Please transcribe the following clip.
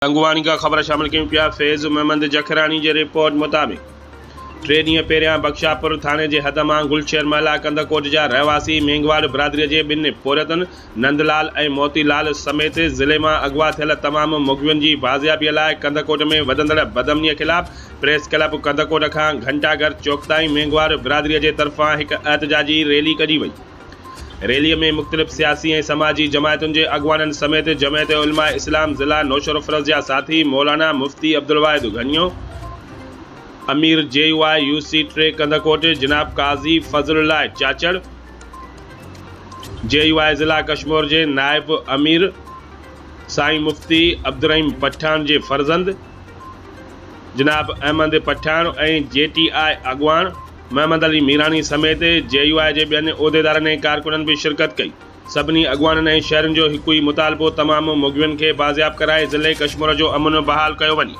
अंगवानी का ख़बर शामिल कयूं पिया। फैज़ महमद जखरानी जे रिपोर्ट मुताबिक़ 3 ॾींहं पहिरियां बख्शापुर थाणे जे हद मां गुलशहर महला कंदकोट जा रहवासी मेंघवाड़ बिरादरीअ जे 2 पोरतनि नंदलाल ऐं मोतीलाल समेत ज़िले मां अगवा थियल तमामु मुग़वियुनि जी बाज़ियाबीअ लाइ कंदकोट में वधंदड़ बदमनीअ ख़िलाफ़ प्रेस क्लब कंदकोट खां घंटाघर चौक ताईं मेंघवाड़ बिरादरीअ जे तरफ़ां हिकु एहतजाजी रैली कढी वई। रैलीअ में मुख़्तलिफ़ सियासी ऐं समाजी जमायतुनि जे अॻवाननि समेत जमायत उलमा इस्लाम ज़िला नौशर फ़िरोज़ जा साथी मौलाना मुफ्ती अब्दुल वाहिद घनियो, अमीर JUI ट्रे कंदकोट जनाब काज़ी फज़लुल्लाह चाचड़, JUI ज़िला कश्मीर जे नायब अमीर साईं मुफ्ती अब्दुर्रहीम पठान जे फर्ज़ंद जनाब अहमद पठान ऐं JTI अॻवान महमद अली मीरानी समेत JUI जे ॿियनि उहिदेदारनि ऐं कारकुननि बि शिरकत कई। सभिनी अॻवाननि ऐं शहरनि जो हिकु ई मुतालबो तमामु मुग़वियुनि खे बाज़ियाब कराए ज़िले कश्मीर जो अमन बहाल कयो वञे।